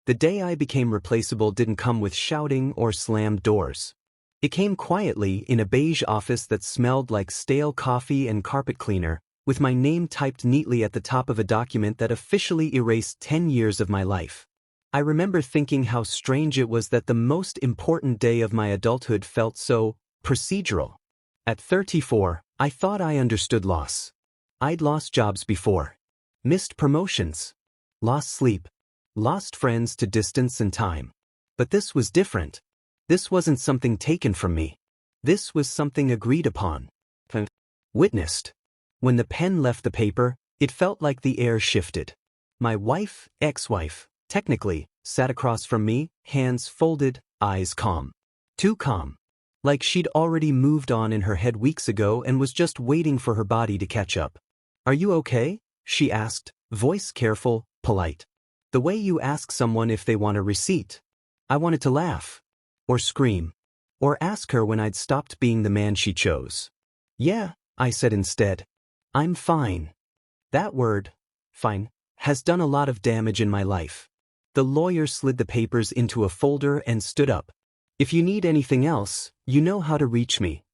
The day I became replaceable didn't come with shouting or slammed doors. It came quietly in a beige office that smelled like stale coffee and carpet cleaner, with my name typed neatly at the top of a document that officially erased 10 years of my life. I remember thinking how strange it was that the most important day of my adulthood felt so procedural. At 34, I thought I understood loss. I'd lost jobs before. Missed promotions. Lost sleep. Lost friends to distance and time. But this was different. This wasn't something taken from me. This was something agreed upon. Witnessed. When the pen left the paper, it felt like the air shifted. My wife, ex-wife, technically, sat across from me, hands folded, eyes calm. Too calm. Like she'd already moved on in her head weeks ago and was just waiting for her body to catch up. "Are you okay?" she asked, voice careful, polite. The way you ask someone if they want a receipt. I wanted to laugh. Or scream. Or ask her when I'd stopped being the man she chose. "Yeah," I said instead. "I'm fine." That word, fine, has done a lot of damage in my life. The lawyer slid the papers into a folder and stood up. "If you need anything else, you know how to reach me."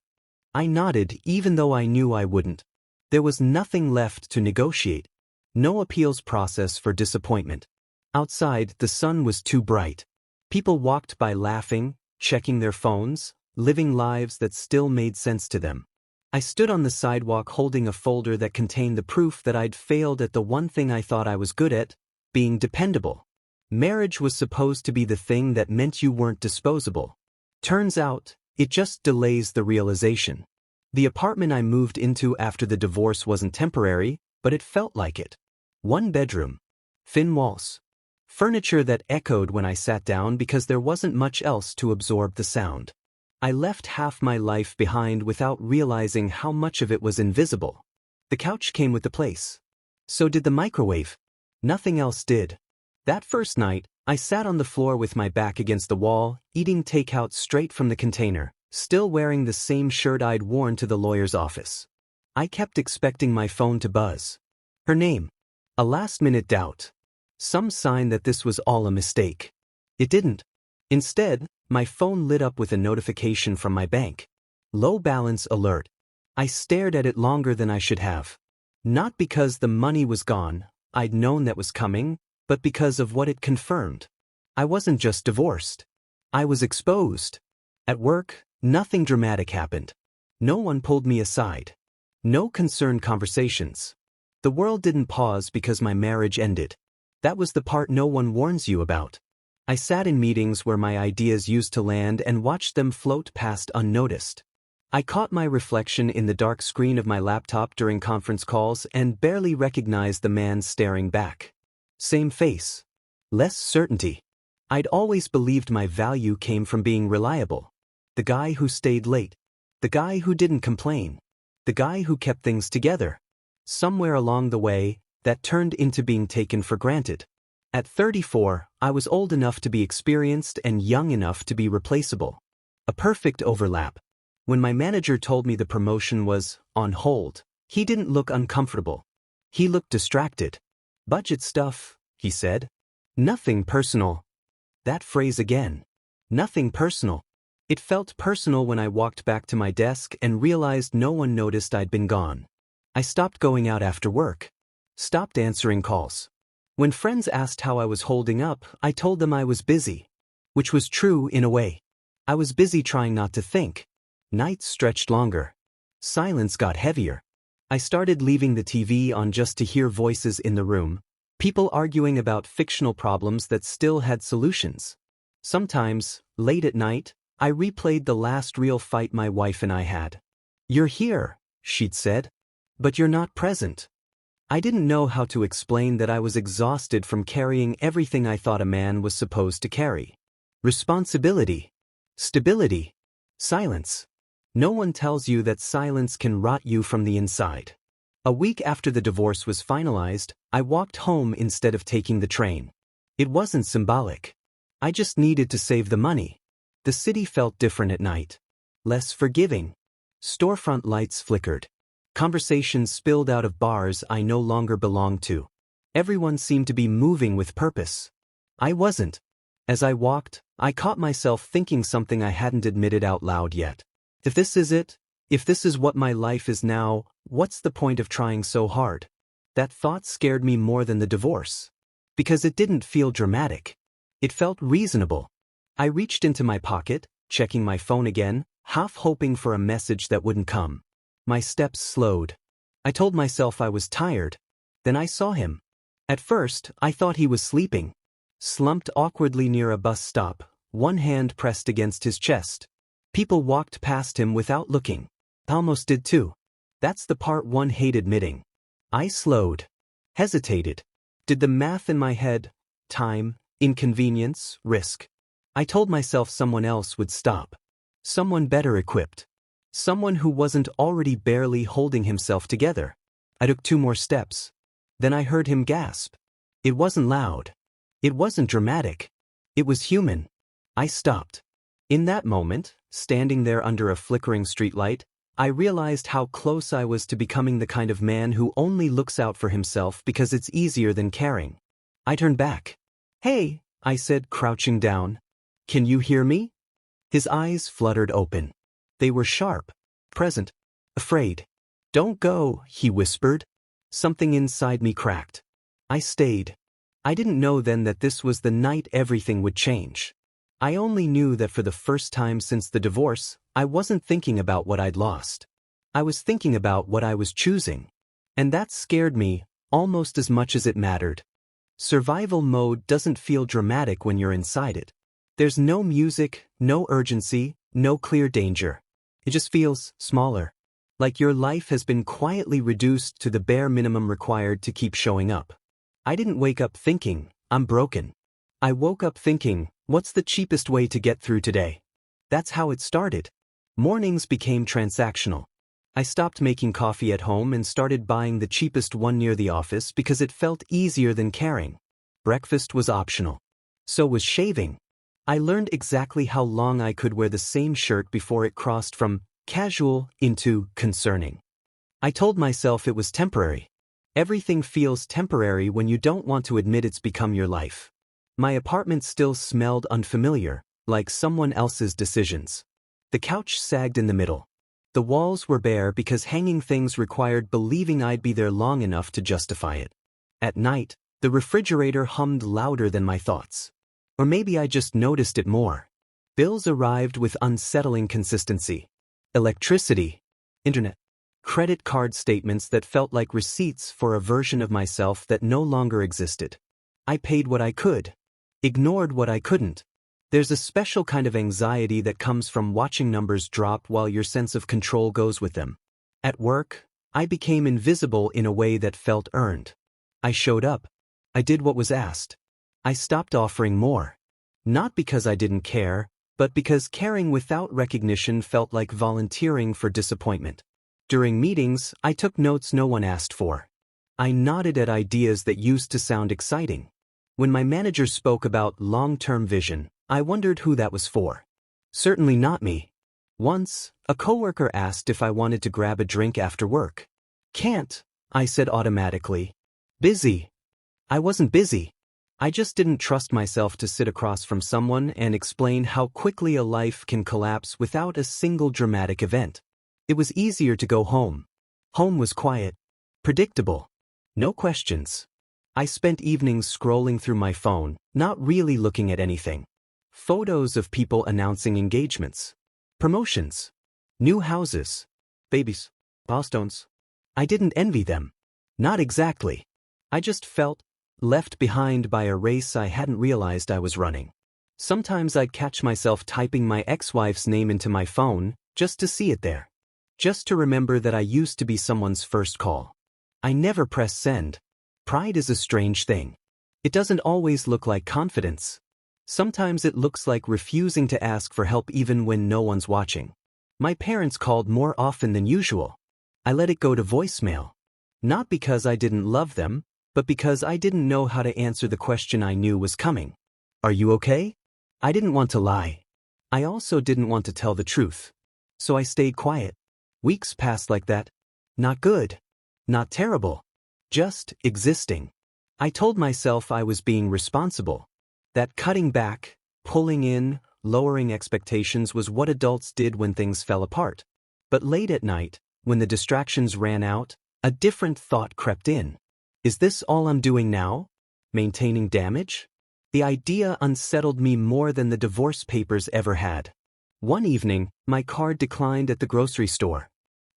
I nodded even though I knew I wouldn't. There was nothing left to negotiate. No appeals process for disappointment. Outside, the sun was too bright. People walked by laughing, checking their phones, living lives that still made sense to them. I stood on the sidewalk holding a folder that contained the proof that I'd failed at the one thing I thought I was good at, being dependable. Marriage was supposed to be the thing that meant you weren't disposable. Turns out, it just delays the realization. The apartment I moved into after the divorce wasn't temporary, but it felt like it. 1 bedroom. Thin walls. Furniture that echoed when I sat down because there wasn't much else to absorb the sound. I left half my life behind without realizing how much of it was invisible. The couch came with the place. So did the microwave. Nothing else did. That first night, I sat on the floor with my back against the wall, eating takeout straight from the container, still wearing the same shirt I'd worn to the lawyer's office. I kept expecting my phone to buzz. Her name. A last-minute doubt. Some sign that this was all a mistake. It didn't. Instead, my phone lit up with a notification from my bank. Low balance alert. I stared at it longer than I should have. Not because the money was gone, I'd known that was coming, but because of what it confirmed. I wasn't just divorced. I was exposed. At work, nothing dramatic happened. No one pulled me aside. No concerned conversations. The world didn't pause because my marriage ended. That was the part no one warns you about. I sat in meetings where my ideas used to land and watched them float past unnoticed. I caught my reflection in the dark screen of my laptop during conference calls and barely recognized the man staring back. Same face. Less certainty. I'd always believed my value came from being reliable. The guy who stayed late. The guy who didn't complain. The guy who kept things together. Somewhere along the way, that turned into being taken for granted. At 34, I was old enough to be experienced and young enough to be replaceable. A perfect overlap. When my manager told me the promotion was on hold, he didn't look uncomfortable. He looked distracted. "Budget stuff," he said. "Nothing personal." That phrase again. Nothing personal. It felt personal when I walked back to my desk and realized no one noticed I'd been gone. I stopped going out after work. Stopped answering calls. When friends asked how I was holding up, I told them I was busy. Which was true in a way. I was busy trying not to think. Nights stretched longer. Silence got heavier. I started leaving the TV on just to hear voices in the room, people arguing about fictional problems that still had solutions. Sometimes, late at night, I replayed the last real fight my wife and I had. "You're here," she'd said, "but you're not present." I didn't know how to explain that I was exhausted from carrying everything I thought a man was supposed to carry. Responsibility. Stability. Silence. No one tells you that silence can rot you from the inside. A week after the divorce was finalized, I walked home instead of taking the train. It wasn't symbolic. I just needed to save the money. The city felt different at night. Less forgiving. Storefront lights flickered. Conversations spilled out of bars I no longer belonged to. Everyone seemed to be moving with purpose. I wasn't. As I walked, I caught myself thinking something I hadn't admitted out loud yet. If this is it, if this is what my life is now, what's the point of trying so hard? That thought scared me more than the divorce. Because it didn't feel dramatic. It felt reasonable. I reached into my pocket, checking my phone again, half hoping for a message that wouldn't come. My steps slowed. I told myself I was tired. Then I saw him. At first, I thought he was sleeping. Slumped awkwardly near a bus stop, one hand pressed against his chest. People walked past him without looking. I almost did too. That's the part one hate admitting. I slowed. Hesitated. Did the math in my head. Time, inconvenience, risk. I told myself someone else would stop. Someone better equipped. Someone who wasn't already barely holding himself together. I took 2 more steps. Then I heard him gasp. It wasn't loud. It wasn't dramatic. It was human. I stopped. In that moment, standing there under a flickering streetlight, I realized how close I was to becoming the kind of man who only looks out for himself because it's easier than caring. I turned back. "Hey," I said, crouching down. "Can you hear me?" His eyes fluttered open. They were sharp, present, afraid. "Don't go," he whispered. Something inside me cracked. I stayed. I didn't know then that this was the night everything would change. I only knew that for the first time since the divorce, I wasn't thinking about what I'd lost. I was thinking about what I was choosing. And that scared me, almost as much as it mattered. Survival mode doesn't feel dramatic when you're inside it. There's no music, no urgency, no clear danger. It just feels smaller. Like your life has been quietly reduced to the bare minimum required to keep showing up. I didn't wake up thinking, I'm broken. I woke up thinking, what's the cheapest way to get through today? That's how it started. Mornings became transactional. I stopped making coffee at home and started buying the cheapest one near the office because it felt easier than caring. Breakfast was optional. So was shaving. I learned exactly how long I could wear the same shirt before it crossed from casual into concerning. I told myself it was temporary. Everything feels temporary when you don't want to admit it's become your life. My apartment still smelled unfamiliar, like someone else's decisions. The couch sagged in the middle. The walls were bare because hanging things required believing I'd be there long enough to justify it. At night, the refrigerator hummed louder than my thoughts. Or maybe I just noticed it more. Bills arrived with unsettling consistency. Electricity, internet, credit card statements that felt like receipts for a version of myself that no longer existed. I paid what I could, ignored what I couldn't. There's a special kind of anxiety that comes from watching numbers drop while your sense of control goes with them. At work, I became invisible in a way that felt earned. I showed up. I did what was asked. I stopped offering more. Not because I didn't care, but because caring without recognition felt like volunteering for disappointment. During meetings, I took notes no one asked for. I nodded at ideas that used to sound exciting. When my manager spoke about long-term vision, I wondered who that was for. Certainly not me. Once, a coworker asked if I wanted to grab a drink after work. Can't, I said automatically. Busy. I wasn't busy. I just didn't trust myself to sit across from someone and explain how quickly a life can collapse without a single dramatic event. It was easier to go home. Home was quiet, predictable, no questions. I spent evenings scrolling through my phone, not really looking at anything. Photos of people announcing engagements, promotions, new houses, babies, milestones. I didn't envy them. Not exactly. I just felt left behind by a race I hadn't realized I was running. Sometimes I'd catch myself typing my ex-wife's name into my phone just to see it there. Just to remember that I used to be someone's first call. I never press send. Pride is a strange thing. It doesn't always look like confidence. Sometimes it looks like refusing to ask for help even when no one's watching. My parents called more often than usual. I let it go to voicemail. Not because I didn't love them, but because I didn't know how to answer the question I knew was coming. Are you okay? I didn't want to lie. I also didn't want to tell the truth. So I stayed quiet. Weeks passed like that. Not good. Not terrible. Just existing. I told myself I was being responsible. That cutting back, pulling in, lowering expectations was what adults did when things fell apart. But late at night, when the distractions ran out, a different thought crept in. Is this all I'm doing now? Maintaining damage? The idea unsettled me more than the divorce papers ever had. One evening, my card declined at the grocery store.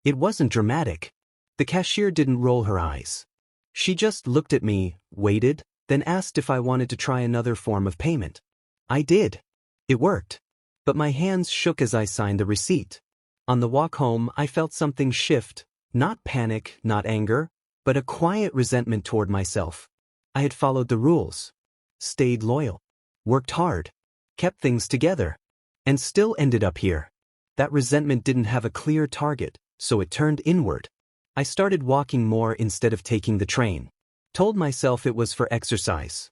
It wasn't dramatic. The cashier didn't roll her eyes. She just looked at me, waited, then asked if I wanted to try another form of payment. I did. It worked. But my hands shook as I signed the receipt. On the walk home, I felt something shift, not panic, not anger, but a quiet resentment toward myself. I had followed the rules, stayed loyal, worked hard, kept things together, and still ended up here. That resentment didn't have a clear target, so it turned inward. I started walking more instead of taking the train. Told myself it was for exercise.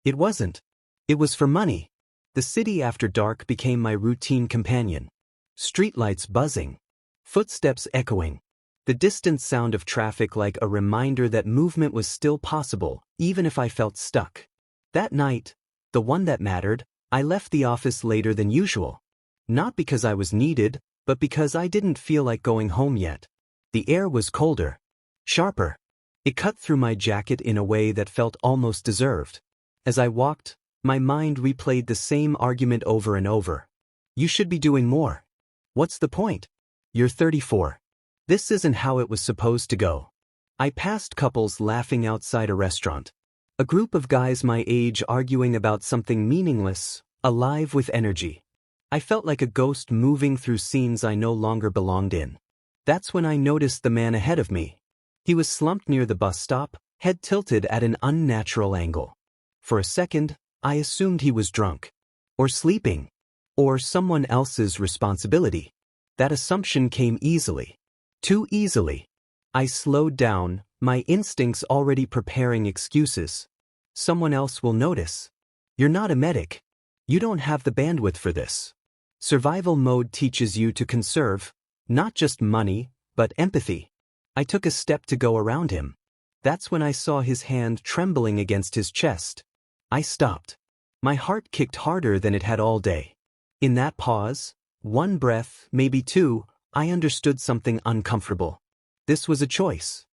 It wasn't. It was for money. The city after dark became my routine companion. Streetlights buzzing. Footsteps echoing. The distant sound of traffic like a reminder that movement was still possible, even if I felt stuck. That night, the one that mattered, I left the office later than usual. Not because I was needed, but because I didn't feel like going home yet. The air was colder. Sharper. It cut through my jacket in a way that felt almost deserved. As I walked, my mind replayed the same argument over and over. You should be doing more. What's the point? You're 34. This isn't how it was supposed to go. I passed couples laughing outside a restaurant. A group of guys my age arguing about something meaningless, alive with energy. I felt like a ghost moving through scenes I no longer belonged in. That's when I noticed the man ahead of me. He was slumped near the bus stop, head tilted at an unnatural angle. For a second, I assumed he was drunk. Or sleeping. Or someone else's responsibility. That assumption came easily. Too easily. I slowed down, my instincts already preparing excuses. Someone else will notice. You're not a medic. You don't have the bandwidth for this. Survival mode teaches you to conserve, not just money, but empathy. I took a step to go around him. That's when I saw his hand trembling against his chest. I stopped. My heart kicked harder than it had all day. In that pause, one breath, maybe two, I understood something uncomfortable. This was a choice.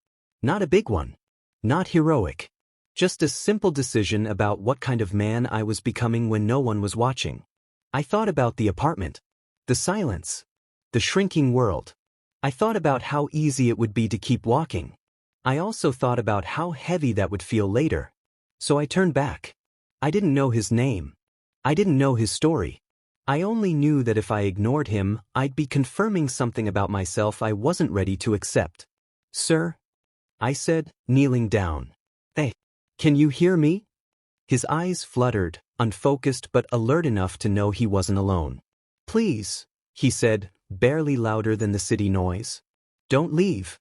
Not a big one. Not heroic. Just a simple decision about what kind of man I was becoming when no one was watching. I thought about the apartment. The silence. The shrinking world. I thought about how easy it would be to keep walking. I also thought about how heavy that would feel later. So I turned back. I didn't know his name. I didn't know his story. I only knew that if I ignored him, I'd be confirming something about myself I wasn't ready to accept. Sir? I said, kneeling down. Hey, can you hear me? His eyes fluttered, unfocused but alert enough to know he wasn't alone. Please, he said, barely louder than the city noise. Don't leave.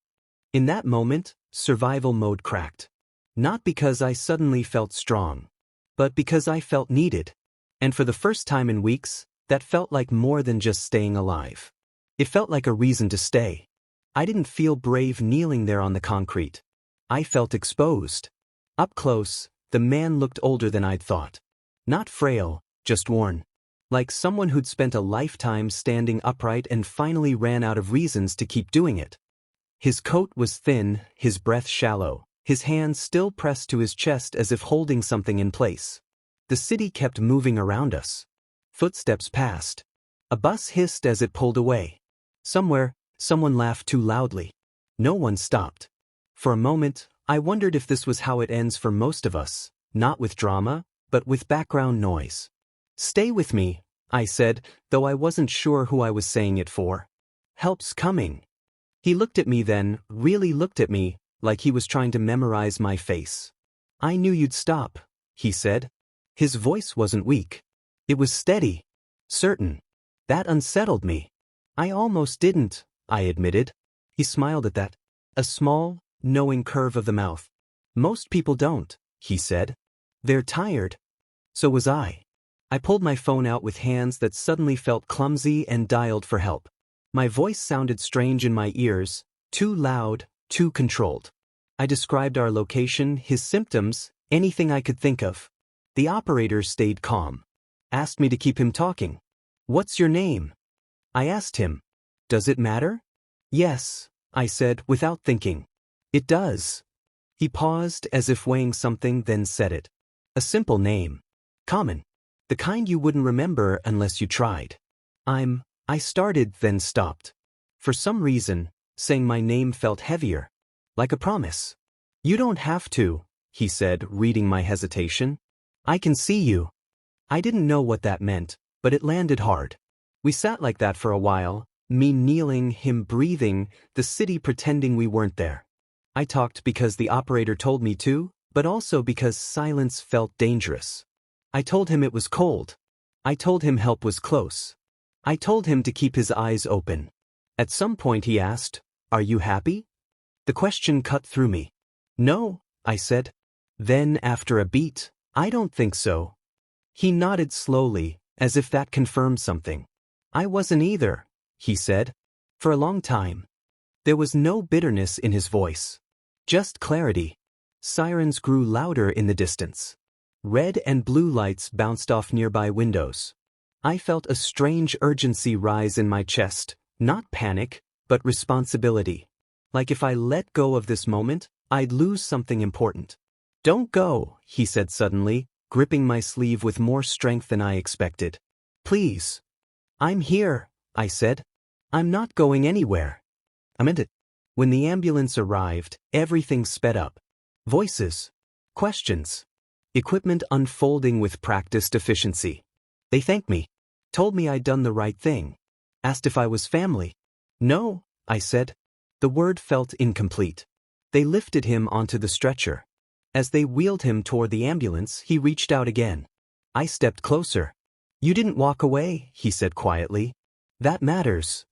In that moment, survival mode cracked. Not because I suddenly felt strong, but because I felt needed. And for the first time in weeks, that felt like more than just staying alive. It felt like a reason to stay. I didn't feel brave kneeling there on the concrete. I felt exposed. Up close, the man looked older than I'd thought. Not frail, just worn. Like someone who'd spent a lifetime standing upright and finally ran out of reasons to keep doing it. His coat was thin, his breath shallow, his hands still pressed to his chest as if holding something in place. The city kept moving around us. Footsteps passed. A bus hissed as it pulled away. Somewhere, someone laughed too loudly. No one stopped. For a moment, I wondered if this was how it ends for most of us, not with drama, but with background noise. Stay with me, I said, though I wasn't sure who I was saying it for. Help's coming. He looked at me then, really looked at me, like he was trying to memorize my face. I knew you'd stop, he said. His voice wasn't weak. It was steady. Certain. That unsettled me. I almost didn't, I admitted. He smiled at that. A small, knowing curve of the mouth. Most people don't, he said. They're tired. So was I. I pulled my phone out with hands that suddenly felt clumsy and dialed for help. My voice sounded strange in my ears, too loud, too controlled. I described our location, his symptoms, anything I could think of. The operator stayed calm. Asked me to keep him talking. What's your name? I asked him. Does it matter? Yes, I said without thinking. It does. He paused as if weighing something, then said it. A simple name. Common. The kind you wouldn't remember unless you tried. I started, then stopped. For some reason, saying my name felt heavier. Like a promise. You don't have to, he said, reading my hesitation. I can see you. I didn't know what that meant, but it landed hard. We sat like that for a while, me kneeling, him breathing, the city pretending we weren't there. I talked because the operator told me to, but also because silence felt dangerous. I told him it was cold. I told him help was close. I told him to keep his eyes open. At some point he asked, "Are you happy?" The question cut through me. "No," I said. Then, after a beat, "I don't think so." He nodded slowly, as if that confirmed something. "I wasn't either," he said. For a long time. There was no bitterness in his voice. Just clarity. Sirens grew louder in the distance. Red and blue lights bounced off nearby windows. I felt a strange urgency rise in my chest, not panic, but responsibility. Like if I let go of this moment, I'd lose something important. "Don't go," he said suddenly, gripping my sleeve with more strength than I expected. "Please." "I'm here," I said. "I'm not going anywhere." I meant it. When the ambulance arrived, everything sped up. Voices. Questions. Equipment unfolding with practiced efficiency. They thanked me. Told me I'd done the right thing. Asked if I was family. "No," I said. The word felt incomplete. They lifted him onto the stretcher. As they wheeled him toward the ambulance, he reached out again. I stepped closer. "You didn't walk away," he said quietly. "That matters."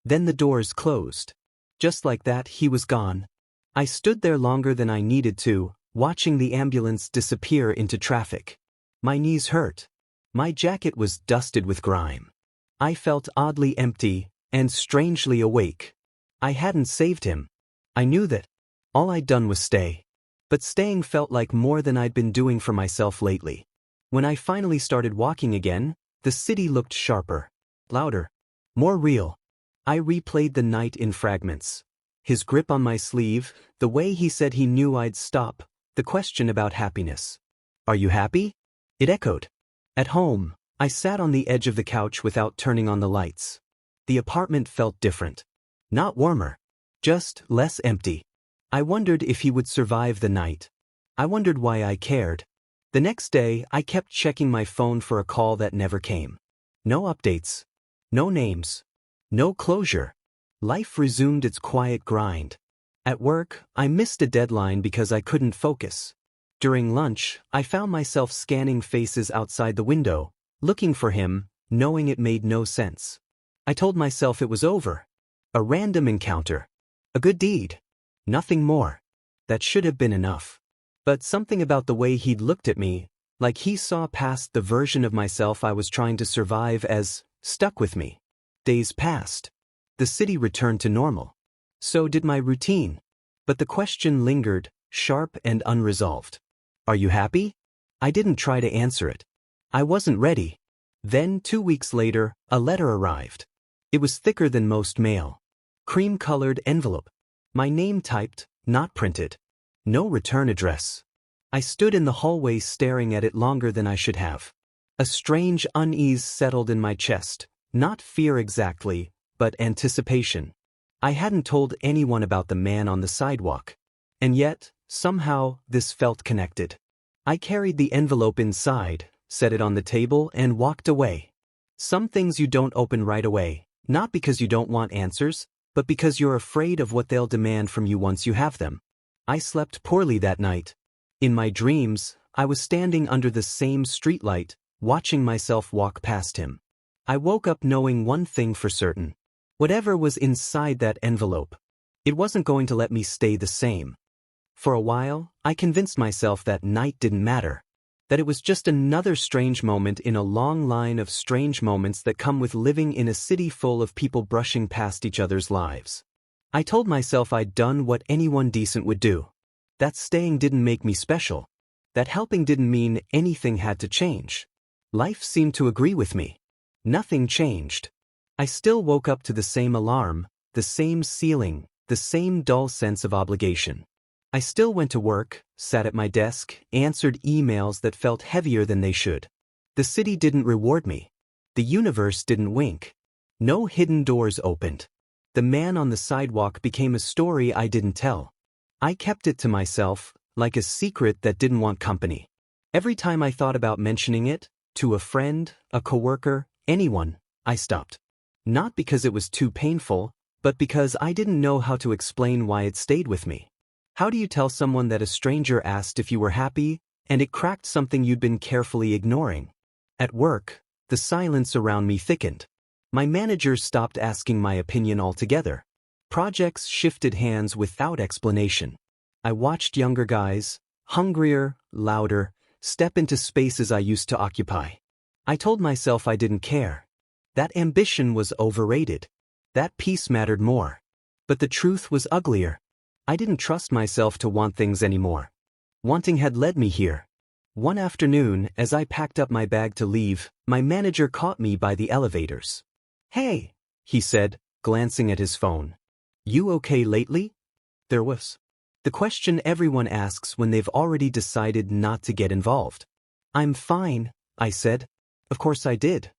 Then the doors closed. Just like that, he was gone. I stood there longer than I needed to, watching the ambulance disappear into traffic. My knees hurt. My jacket was dusted with grime. I felt oddly empty and strangely awake. I hadn't saved him. I knew that. All I'd done was stay. But staying felt like more than I'd been doing for myself lately. When I finally started walking again, the city looked sharper, louder, more real. I replayed the night in fragments. His grip on my sleeve, the way he said he knew I'd stop, the question about happiness. "Are you happy?" It echoed. At home, I sat on the edge of the couch without turning on the lights. The apartment felt different. Not warmer. Just less empty. I wondered if he would survive the night. I wondered why I cared. The next day, I kept checking my phone for a call that never came. No updates. No names. No closure. Life resumed its quiet grind. At work, I missed a deadline because I couldn't focus. During lunch, I found myself scanning faces outside the window, looking for him, knowing it made no sense. I told myself it was over. A random encounter. A good deed. Nothing more. That should have been enough. But something about the way he'd looked at me, like he saw past the version of myself I was trying to survive as, stuck with me. Days passed. The city returned to normal. So did my routine. But the question lingered, sharp and unresolved. "Are you happy?" I didn't try to answer it. I wasn't ready. Then, 2 weeks later, a letter arrived. It was thicker than most mail. Cream-colored envelope. My name typed, not printed. No return address. I stood in the hallway staring at it longer than I should have. A strange unease settled in my chest, not fear exactly, but anticipation. I hadn't told anyone about the man on the sidewalk. And yet, somehow, this felt connected. I carried the envelope inside, set it on the table, and walked away. Some things you don't open right away, not because you don't want answers, but because you're afraid of what they'll demand from you once you have them. I slept poorly that night. In my dreams, I was standing under the same streetlight, watching myself walk past him. I woke up knowing one thing for certain. Whatever was inside that envelope, it wasn't going to let me stay the same. For a while, I convinced myself that night didn't matter, that it was just another strange moment in a long line of strange moments that come with living in a city full of people brushing past each other's lives. I told myself I'd done what anyone decent would do. That staying didn't make me special. that helping didn't mean anything had to change. Life seemed to agree with me. Nothing changed. I still woke up to the same alarm, the same ceiling, the same dull sense of obligation. I still went to work, sat at my desk, answered emails that felt heavier than they should. The city didn't reward me. The universe didn't wink. No hidden doors opened. The man on the sidewalk became a story I didn't tell. I kept it to myself, like a secret that didn't want company. Every time I thought about mentioning it, to a friend, a coworker, anyone, I stopped. Not because it was too painful, but because I didn't know how to explain why it stayed with me. How do you tell someone that a stranger asked if you were happy, and it cracked something you'd been carefully ignoring? At work, the silence around me thickened. My managers stopped asking my opinion altogether. Projects shifted hands without explanation. I watched younger guys, hungrier, louder, step into spaces I used to occupy. I told myself I didn't care. That ambition was overrated. That peace mattered more. But the truth was uglier. I didn't trust myself to want things anymore. Wanting had led me here. One afternoon, as I packed up my bag to leave, my manager caught me by the elevators. "Hey," he said, glancing at his phone. "You okay lately?" There was the question everyone asks when they've already decided not to get involved. "I'm fine," I said. Of course I did.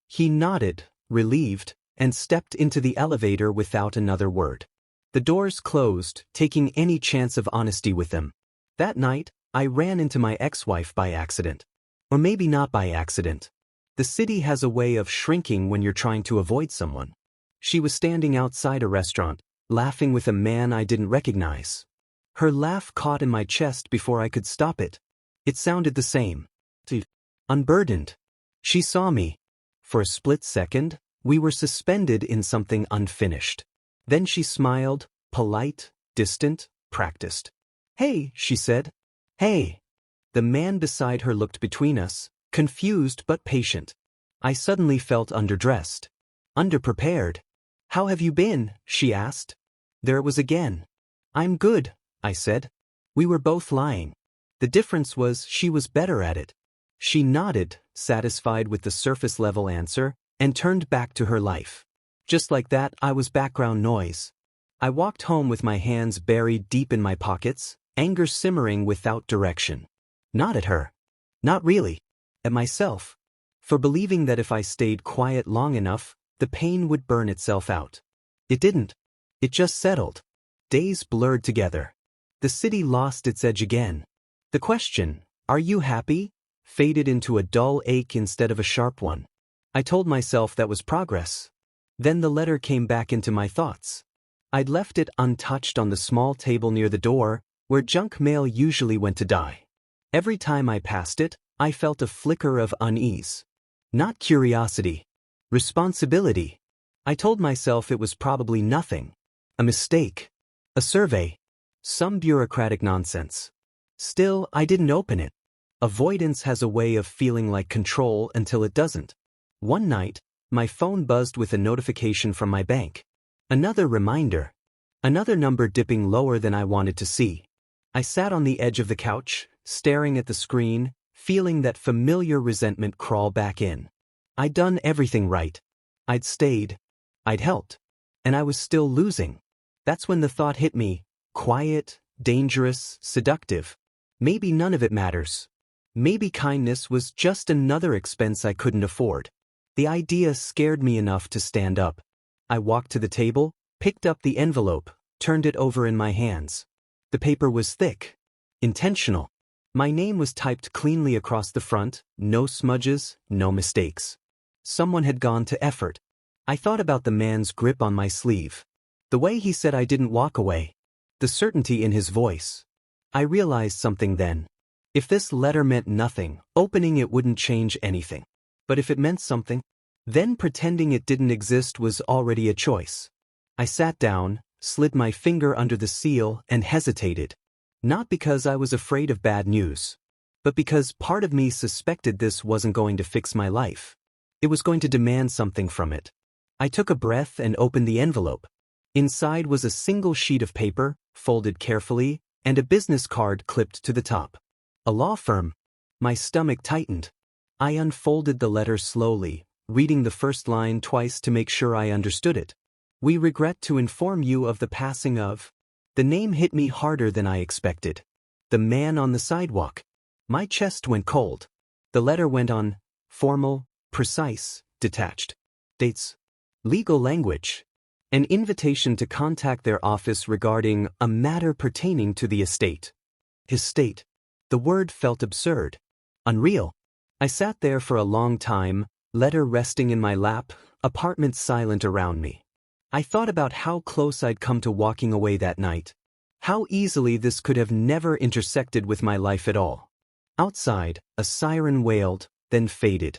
He nodded, relieved, and stepped into the elevator without another word. The doors closed, taking any chance of honesty with them. That night, I ran into my ex-wife by accident. Or maybe not by accident. The city has a way of shrinking when you're trying to avoid someone. She was standing outside a restaurant, laughing with a man I didn't recognize. Her laugh caught in my chest before I could stop it. It sounded the same. Unburdened. She saw me. For a split second, we were suspended in something unfinished. Then she smiled, polite, distant, practiced. "Hey," she said. "Hey." The man beside her looked between us, confused but patient. I suddenly felt underdressed. Underprepared. "How have you been?" she asked. There it was again. "I'm good," I said. We were both lying. The difference was she was better at it. She nodded, satisfied with the surface-level answer, and turned back to her life. Just like that, I was background noise. I walked home with my hands buried deep in my pockets, anger simmering without direction. Not at her. Not really. At myself. For believing that if I stayed quiet long enough, the pain would burn itself out. It didn't. It just settled. Days blurred together. The city lost its edge again. The question, "Are you happy?" faded into a dull ache instead of a sharp one. I told myself that was progress. Then the letter came back into my thoughts. I'd left it untouched on the small table near the door, where junk mail usually went to die. Every time I passed it, I felt a flicker of unease. Not curiosity. Responsibility. I told myself it was probably nothing. A mistake. A survey. Some bureaucratic nonsense. Still, I didn't open it. Avoidance has a way of feeling like control until it doesn't. One night, my phone buzzed with a notification from my bank. Another reminder. Another number dipping lower than I wanted to see. I sat on the edge of the couch, staring at the screen, feeling that familiar resentment crawl back in. I'd done everything right. I'd stayed. I'd helped. And I was still losing. That's when the thought hit me. Quiet, dangerous, seductive. Maybe none of it matters. Maybe kindness was just another expense I couldn't afford. The idea scared me enough to stand up. I walked to the table, picked up the envelope, turned it over in my hands. The paper was thick. Intentional. My name was typed cleanly across the front, no smudges, no mistakes. Someone had gone to effort. I thought about the man's grip on my sleeve. The way he said I didn't walk away. The certainty in his voice. I realized something then. If this letter meant nothing, opening it wouldn't change anything. But if it meant something, then pretending it didn't exist was already a choice. I sat down, slid my finger under the seal, and hesitated. Not because I was afraid of bad news, but because part of me suspected this wasn't going to fix my life. It was going to demand something from it. I took a breath and opened the envelope. Inside was a single sheet of paper, folded carefully, and a business card clipped to the top. A law firm. My stomach tightened. I unfolded the letter slowly, reading the first line twice to make sure I understood it. We regret to inform you of the passing of. The name hit me harder than I expected. The man on the sidewalk. My chest went cold. The letter went on, formal, precise, detached. Dates. Legal language. An invitation to contact their office regarding a matter pertaining to the estate. Estate. The word felt absurd. Unreal. I sat there for a long time, letter resting in my lap, apartment silent around me. I thought about how close I'd come to walking away that night. How easily this could have never intersected with my life at all. Outside, a siren wailed, then faded.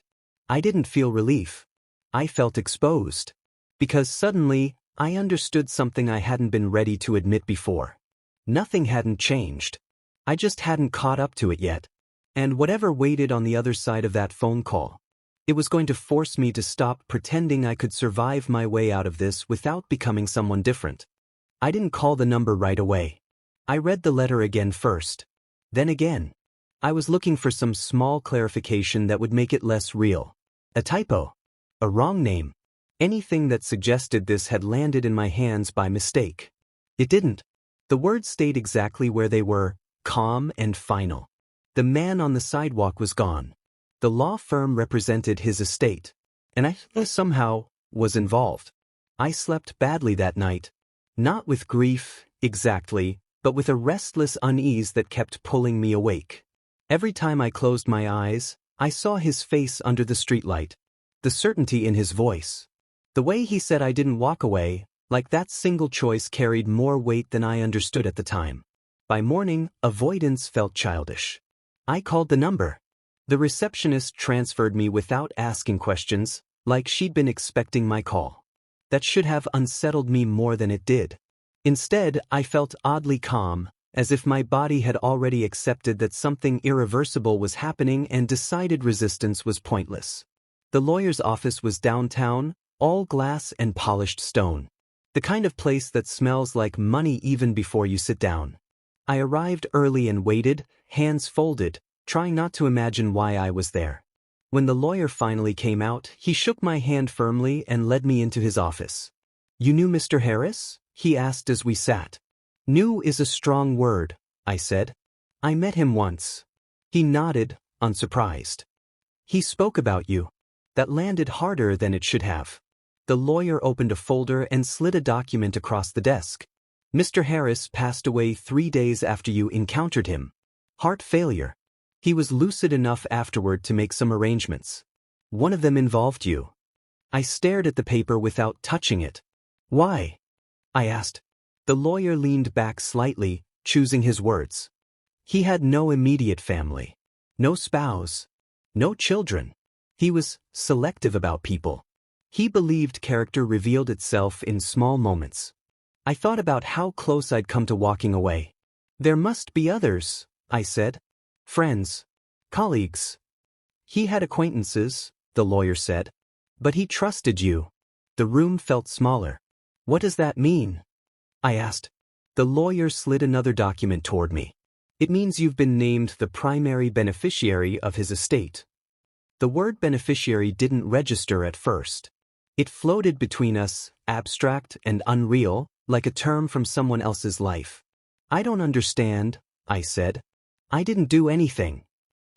I didn't feel relief. I felt exposed. Because suddenly, I understood something I hadn't been ready to admit before. Nothing hadn't changed. I just hadn't caught up to it yet. And whatever waited on the other side of that phone call, it was going to force me to stop pretending I could survive my way out of this without becoming someone different. I didn't call the number right away. I read the letter again first. Then again. I was looking for some small clarification that would make it less real. A typo. A wrong name. Anything that suggested this had landed in my hands by mistake. It didn't. The words stayed exactly where they were, calm and final. The man on the sidewalk was gone. The law firm represented his estate. And I somehow was involved. I slept badly that night. Not with grief, exactly, but with a restless unease that kept pulling me awake. Every time I closed my eyes, I saw his face under the streetlight. The certainty in his voice. The way he said I didn't walk away, like that single choice carried more weight than I understood at the time. By morning, avoidance felt childish. I called the number. The receptionist transferred me without asking questions, like she'd been expecting my call. That should have unsettled me more than it did. Instead, I felt oddly calm, as if my body had already accepted that something irreversible was happening and decided resistance was pointless. The lawyer's office was downtown, all glass and polished stone. The kind of place that smells like money even before you sit down. I arrived early and waited, hands folded, trying not to imagine why I was there. When the lawyer finally came out, he shook my hand firmly and led me into his office. "You knew Mr. Harris?" he asked as we sat. "Knew is a strong word," I said. "I met him once." He nodded, unsurprised. "He spoke about you." That landed harder than it should have. The lawyer opened a folder and slid a document across the desk. "Mr. Harris passed away 3 days after you encountered him. Heart failure. He was lucid enough afterward to make some arrangements. One of them involved you." I stared at the paper without touching it. "Why?" I asked. The lawyer leaned back slightly, choosing his words. "He had no immediate family. No spouse. No children. He was selective about people. He believed character revealed itself in small moments." I thought about how close I'd come to walking away. "There must be others," I said. "Friends. Colleagues." "He had acquaintances," the lawyer said. "But he trusted you." The room felt smaller. "What does that mean?" I asked. The lawyer slid another document toward me. "It means you've been named the primary beneficiary of his estate." The word beneficiary didn't register at first. It floated between us, abstract and unreal, like a term from someone else's life. "I don't understand," I said. "I didn't do anything."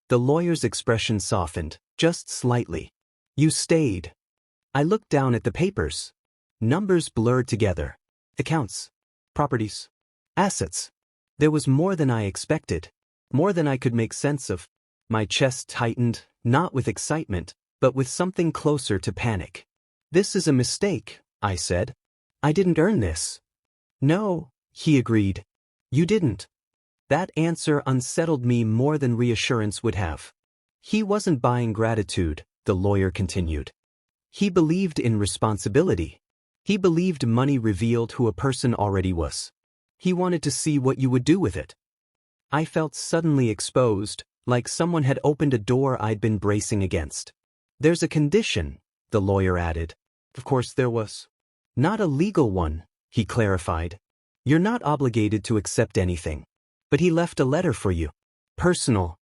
The lawyer's expression softened, just slightly. "You stayed." I looked down at the papers. Numbers blurred together. Accounts. Properties. Assets. There was more than I expected. More than I could make sense of. My chest tightened, not with excitement, but with something closer to panic. "This is a mistake," I said. "I didn't earn this." "No," he agreed. "You didn't." That answer unsettled me more than reassurance would have. "He wasn't buying gratitude," the lawyer continued. "He believed in responsibility. He believed money revealed who a person already was. He wanted to see what you would do with it." I felt suddenly exposed, like someone had opened a door I'd been bracing against. "There's a condition," the lawyer added. Of course there was. "Not a legal one," he clarified. "You're not obligated to accept anything. But he left a letter for you. Personal,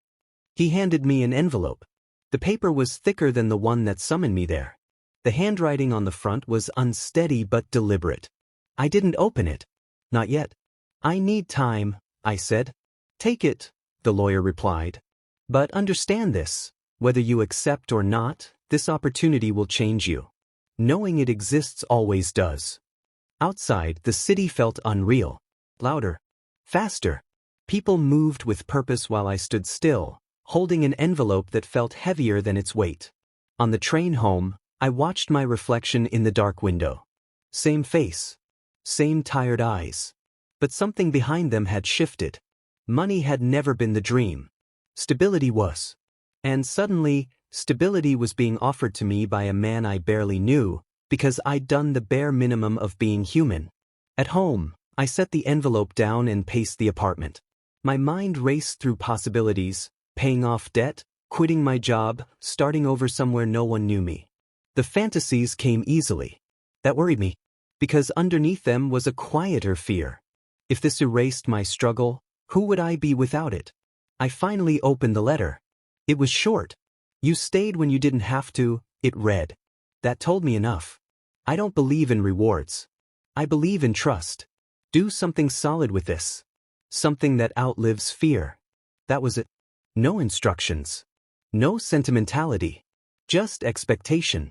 He handed me an envelope. The paper was thicker than the one that summoned me there. The handwriting on the front was unsteady but deliberate. I didn't open it. Not yet. I need time, I said. Take it, the lawyer replied. But understand this. Whether you accept or not, this opportunity will change you. Knowing it exists always does. Outside, the city felt unreal. Louder. Faster. People moved with purpose while I stood still, holding an envelope that felt heavier than its weight. On the train home, I watched my reflection in the dark window. Same face. Same tired eyes. But something behind them had shifted. Money had never been the dream. Stability was. And suddenly, stability was being offered to me by a man I barely knew, because I'd done the bare minimum of being human. At home, I set the envelope down and paced the apartment. My mind raced through possibilities, paying off debt, quitting my job, starting over somewhere no one knew me. The fantasies came easily. That worried me, because underneath them was a quieter fear. If this erased my struggle, who would I be without it? I finally opened the letter. It was short. You stayed when you didn't have to, it read. That told me enough. I don't believe in rewards. I believe in trust. Do something solid with this. Something that outlives fear. That was it. No instructions. No sentimentality. Just expectation.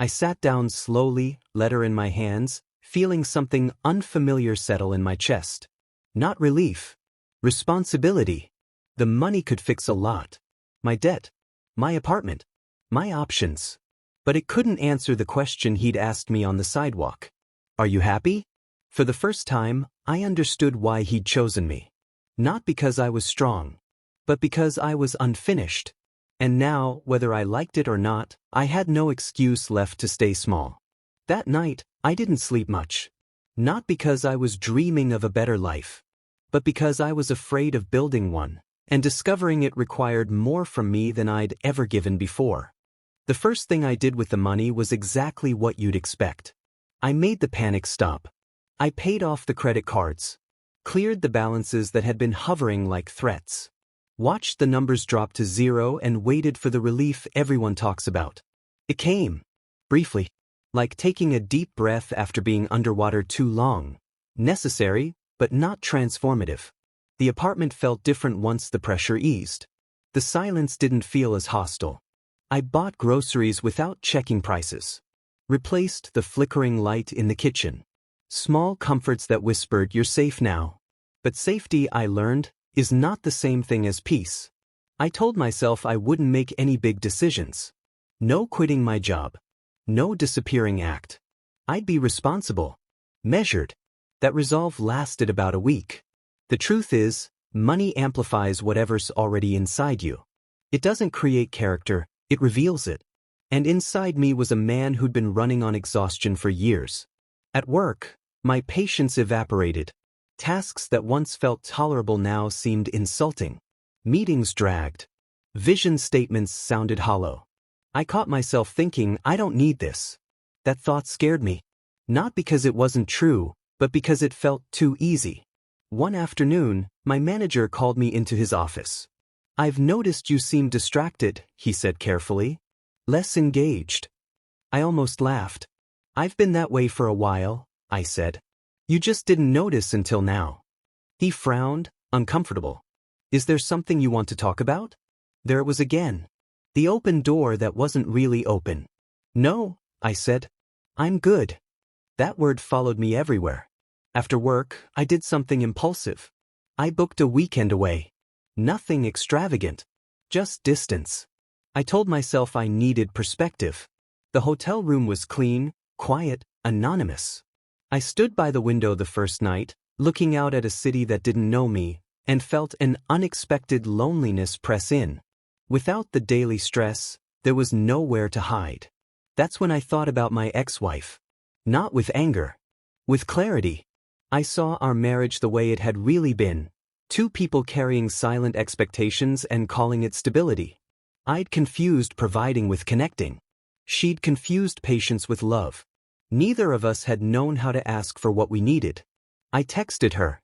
I sat down slowly, letter in my hands, feeling something unfamiliar settle in my chest. Not relief. Responsibility. The money could fix a lot. My debt. My apartment. My options. But it couldn't answer the question he'd asked me on the sidewalk. Are you happy? For the first time, I understood why he'd chosen me. Not because I was strong, but because I was unfinished. And now, whether I liked it or not, I had no excuse left to stay small. That night, I didn't sleep much. Not because I was dreaming of a better life, but because I was afraid of building one, and discovering it required more from me than I'd ever given before. The first thing I did with the money was exactly what you'd expect. I made the panic stop. I paid off the credit cards, cleared the balances that had been hovering like threats, watched the numbers drop to zero and waited for the relief everyone talks about. It came, briefly, like taking a deep breath after being underwater too long. Necessary, but not transformative. The apartment felt different once the pressure eased. The silence didn't feel as hostile. I bought groceries without checking prices. Replaced the flickering light in the kitchen. Small comforts that whispered, "You're safe now." But safety, I learned, is not the same thing as peace. I told myself I wouldn't make any big decisions. No quitting my job. No disappearing act. I'd be responsible. Measured. That resolve lasted about a week. The truth is, money amplifies whatever's already inside you. It doesn't create character, it reveals it. And inside me was a man who'd been running on exhaustion for years. At work, my patience evaporated. Tasks that once felt tolerable now seemed insulting. Meetings dragged. Vision statements sounded hollow. I caught myself thinking, I don't need this. That thought scared me. Not because it wasn't true, but because it felt too easy. One afternoon, my manager called me into his office. "I've noticed you seem distracted," he said carefully. "Less engaged." I almost laughed. "I've been that way for a while," I said. "You just didn't notice until now." He frowned, uncomfortable. "Is there something you want to talk about?" There it was again. The open door that wasn't really open. "No," I said. "I'm good." That word followed me everywhere. After work, I did something impulsive. I booked a weekend away. Nothing extravagant. Just distance. I told myself I needed perspective. The hotel room was clean, quiet, anonymous. I stood by the window the first night, looking out at a city that didn't know me, and felt an unexpected loneliness press in. Without the daily stress, there was nowhere to hide. That's when I thought about my ex-wife. Not with anger. With clarity. I saw our marriage the way it had really been. Two people carrying silent expectations and calling it stability. I'd confused providing with connecting. She'd confused patience with love. Neither of us had known how to ask for what we needed. I texted her.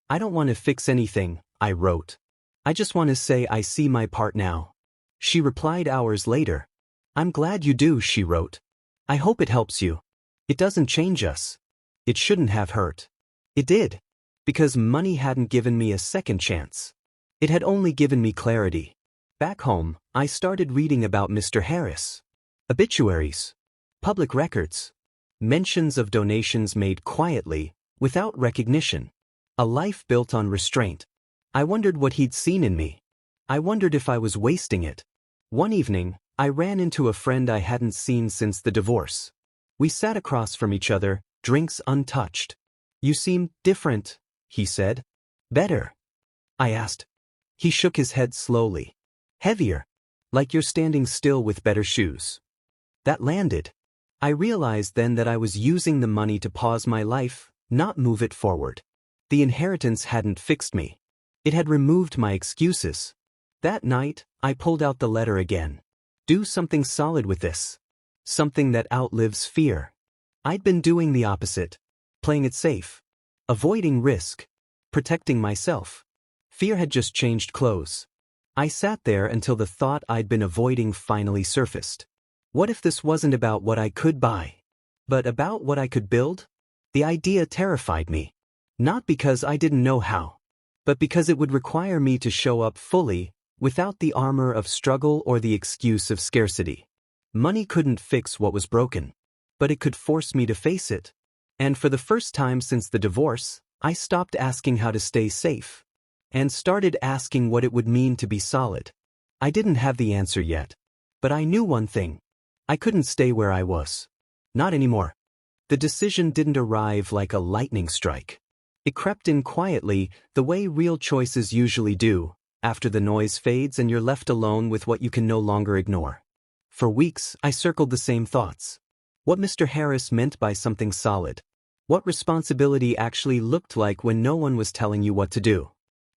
"I don't want to fix anything," I wrote. I just want to say I see my part now. She replied hours later. I'm glad you do, she wrote. I hope it helps you. It doesn't change us. It shouldn't have hurt. It did. Because money hadn't given me a second chance. It had only given me clarity. Back home, I started reading about Mr. Harris. Obituaries. Public records. Mentions of donations made quietly, without recognition. A life built on restraint. I wondered what he'd seen in me. I wondered if I was wasting it. One evening, I ran into a friend I hadn't seen since the divorce. We sat across from each other, drinks untouched. You seem different, he said. Better? I asked. He shook his head slowly. Heavier. Like you're standing still with better shoes. That landed. I realized then that I was using the money to pause my life, not move it forward. The inheritance hadn't fixed me. It had removed my excuses. That night, I pulled out the letter again. Do something solid with this. Something that outlives fear. I'd been doing the opposite. Playing it safe. Avoiding risk. Protecting myself. Fear had just changed clothes. I sat there until the thought I'd been avoiding finally surfaced. What if this wasn't about what I could buy, but about what I could build? The idea terrified me. Not because I didn't know how, but because it would require me to show up fully, without the armor of struggle or the excuse of scarcity. Money couldn't fix what was broken, but it could force me to face it. And for the first time since the divorce, I stopped asking how to stay safe, and started asking what it would mean to be solid. I didn't have the answer yet, but I knew one thing. I couldn't stay where I was. Not anymore. The decision didn't arrive like a lightning strike. It crept in quietly, the way real choices usually do, after the noise fades and you're left alone with what you can no longer ignore. For weeks, I circled the same thoughts. What Mr. Harris meant by something solid. What responsibility actually looked like when no one was telling you what to do.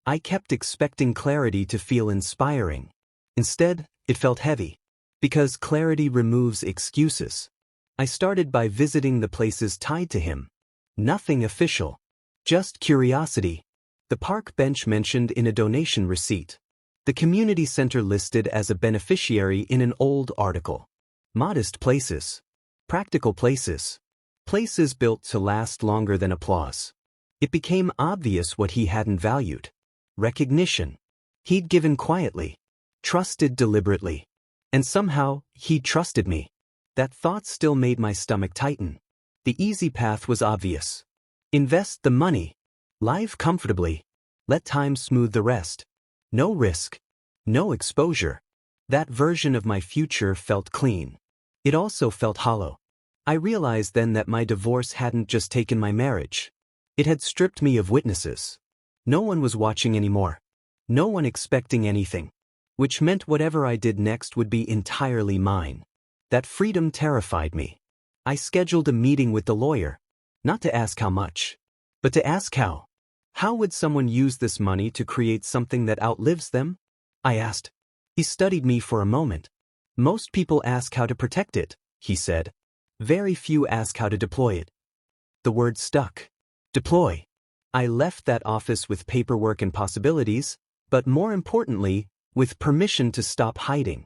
I kept expecting clarity to feel inspiring. Instead, it felt heavy. Because clarity removes excuses. I started by visiting the places tied to him. Nothing official. Just curiosity. The park bench mentioned in a donation receipt. The community center listed as a beneficiary in an old article. Modest places. Practical places. Places built to last longer than applause. It became obvious what he hadn't valued. Recognition. He'd given quietly. Trusted deliberately. And somehow, he trusted me. That thought still made my stomach tighten. The easy path was obvious. Invest the money. Live comfortably. Let time smooth the rest. No risk. No exposure. That version of my future felt clean. It also felt hollow. I realized then that my divorce hadn't just taken my marriage. It had stripped me of witnesses. No one was watching anymore. No one expecting anything. Which meant whatever I did next would be entirely mine. That freedom terrified me. I scheduled a meeting with the lawyer, not to ask how much, but to ask how. How would someone use this money to create something that outlives them? I asked. He studied me for a moment. Most people ask how to protect it, he said. Very few ask how to deploy it. The word stuck. Deploy. I left that office with paperwork and possibilities, but more importantly, with permission to stop hiding.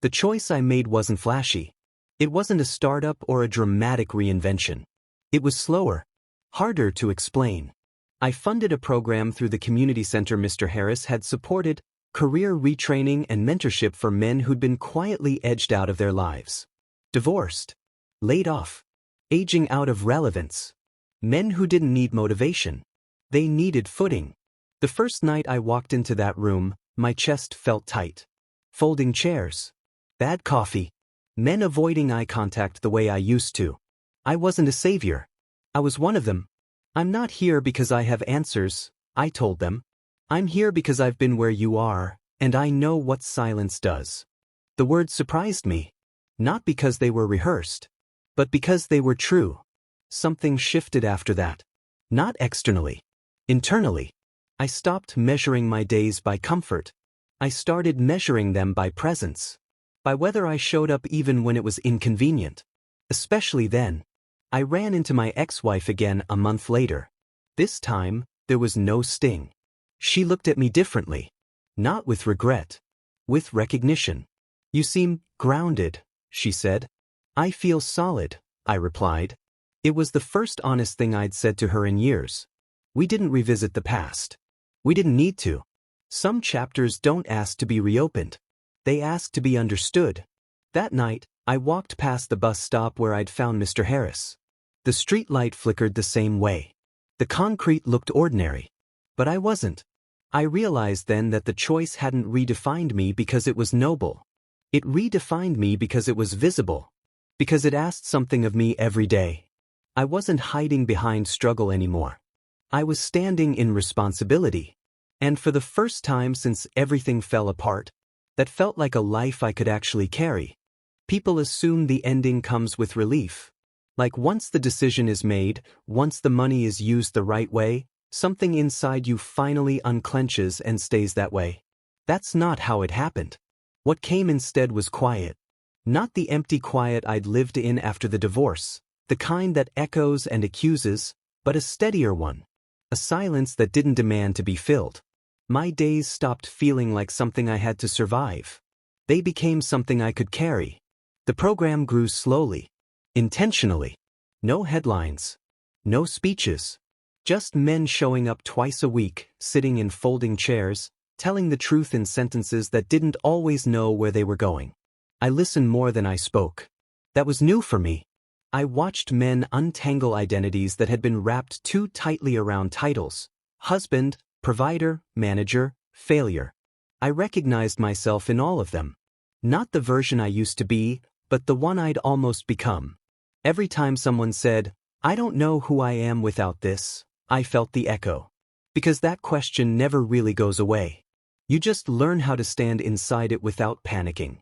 The choice I made wasn't flashy. It wasn't a startup or a dramatic reinvention. It was slower, harder to explain. I funded a program through the community center Mr. Harris had supported, career retraining and mentorship for men who'd been quietly edged out of their lives. Divorced. Laid off. Aging out of relevance. Men who didn't need motivation. They needed footing. The first night I walked into that room, my chest felt tight. Folding chairs. Bad coffee. Men avoiding eye contact the way I used to. I wasn't a savior. I was one of them. I'm not here because I have answers, I told them. I'm here because I've been where you are, and I know what silence does. The words surprised me. Not because they were rehearsed, but because they were true. Something shifted after that. Not externally. Internally. I stopped measuring my days by comfort. I started measuring them by presence. By whether I showed up even when it was inconvenient. Especially then. I ran into my ex-wife again a month later. This time, there was no sting. She looked at me differently. Not with regret. With recognition. You seem grounded, she said. I feel solid, I replied. It was the first honest thing I'd said to her in years. We didn't revisit the past. We didn't need to. Some chapters don't ask to be reopened. They ask to be understood. That night, I walked past the bus stop where I'd found Mr. Harris. The street light flickered the same way. The concrete looked ordinary. But I wasn't. I realized then that the choice hadn't redefined me because it was noble. It redefined me because it was visible. Because it asked something of me every day. I wasn't hiding behind struggle anymore. I was standing in responsibility. And for the first time since everything fell apart, that felt like a life I could actually carry. People assume the ending comes with relief. Like once the decision is made, once the money is used the right way, something inside you finally unclenches and stays that way. That's not how it happened. What came instead was quiet. Not the empty quiet I'd lived in after the divorce, the kind that echoes and accuses, but a steadier one. A silence that didn't demand to be filled. My days stopped feeling like something I had to survive. They became something I could carry. The program grew slowly. Intentionally. No headlines. No speeches. Just men showing up twice a week, sitting in folding chairs, telling the truth in sentences that didn't always know where they were going. I listened more than I spoke. That was new for me. I watched men untangle identities that had been wrapped too tightly around titles. Husband, provider, manager, failure. I recognized myself in all of them. Not the version I used to be, but the one I'd almost become. Every time someone said, "I don't know who I am without this," I felt the echo. Because that question never really goes away. You just learn how to stand inside it without panicking.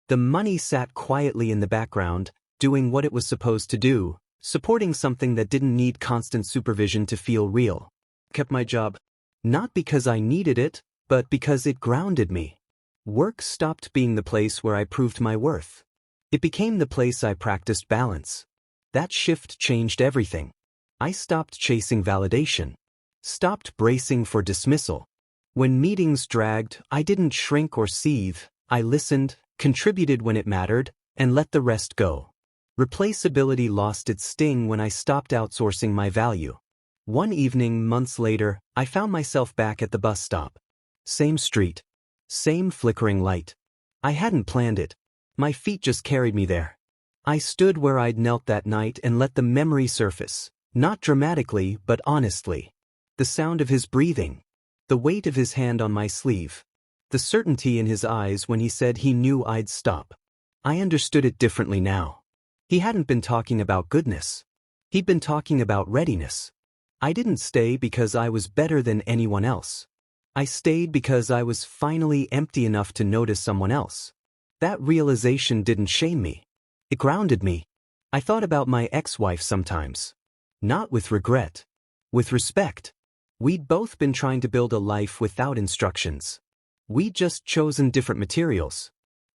The money sat quietly in the background, doing what it was supposed to do, supporting something that didn't need constant supervision to feel real. Kept my job. Not because I needed it, but because it grounded me. Work stopped being the place where I proved my worth. It became the place I practiced balance. That shift changed everything. I stopped chasing validation. Stopped bracing for dismissal. When meetings dragged, I didn't shrink or seethe. I listened, contributed when it mattered, and let the rest go. Replaceability lost its sting when I stopped outsourcing my value. One evening, months later, I found myself back at the bus stop. Same street. Same flickering light. I hadn't planned it. My feet just carried me there. I stood where I'd knelt that night and let the memory surface, not dramatically but honestly. The sound of his breathing. The weight of his hand on my sleeve. The certainty in his eyes when he said he knew I'd stop. I understood it differently now. He hadn't been talking about goodness. He'd been talking about readiness. I didn't stay because I was better than anyone else. I stayed because I was finally empty enough to notice someone else. That realization didn't shame me. It grounded me. I thought about my ex-wife sometimes. Not with regret. With respect. We'd both been trying to build a life without instructions. We'd just chosen different materials.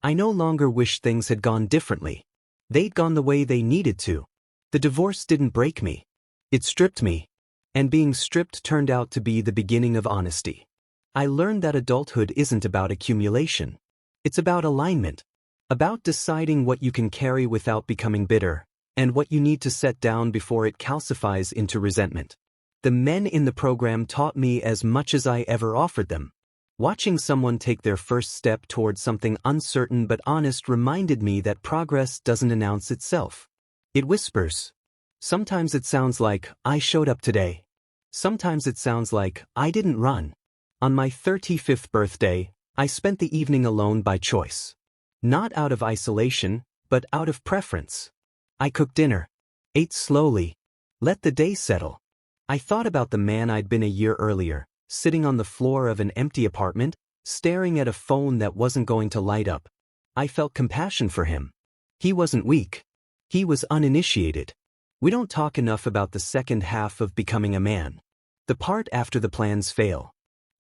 I no longer wish things had gone differently. They'd gone the way they needed to. The divorce didn't break me. It stripped me. And being stripped turned out to be the beginning of honesty. I learned that adulthood isn't about accumulation. It's about alignment. About deciding what you can carry without becoming bitter, and what you need to set down before it calcifies into resentment. The men in the program taught me as much as I ever offered them. Watching someone take their first step towards something uncertain but honest reminded me that progress doesn't announce itself. It whispers. Sometimes it sounds like, "I showed up today." Sometimes it sounds like, "I didn't run." On my 35th birthday, I spent the evening alone by choice. Not out of isolation, but out of preference. I cooked dinner. Ate slowly. Let the day settle. I thought about the man I'd been a year earlier, sitting on the floor of an empty apartment, staring at a phone that wasn't going to light up. I felt compassion for him. He wasn't weak. He was uninitiated. We don't talk enough about the second half of becoming a man. The part after the plans fail.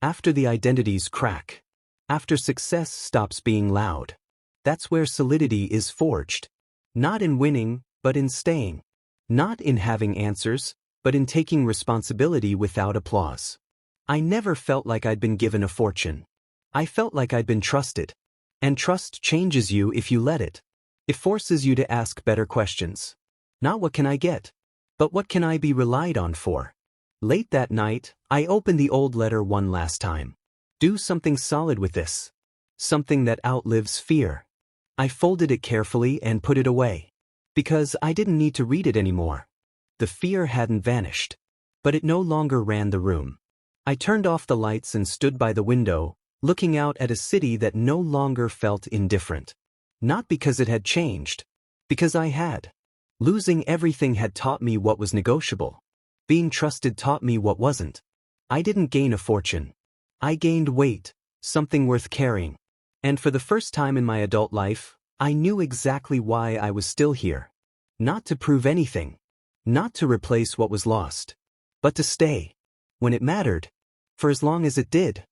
After the identities crack. After success stops being loud. That's where solidity is forged. Not in winning, but in staying. Not in having answers, but in taking responsibility without applause. I never felt like I'd been given a fortune. I felt like I'd been trusted. And trust changes you if you let it. It forces you to ask better questions. Not what can I get, but what can I be relied on for? Late that night, I opened the old letter one last time. Do something solid with this. Something that outlives fear. I folded it carefully and put it away. Because I didn't need to read it anymore. The fear hadn't vanished. But it no longer ran the room. I turned off the lights and stood by the window, looking out at a city that no longer felt indifferent. Not because it had changed. Because I had. Losing everything had taught me what was negotiable. Being trusted taught me what wasn't. I didn't gain a fortune. I gained weight, something worth carrying. And for the first time in my adult life, I knew exactly why I was still here. Not to prove anything. Not to replace what was lost. But to stay. When it mattered. For as long as it did.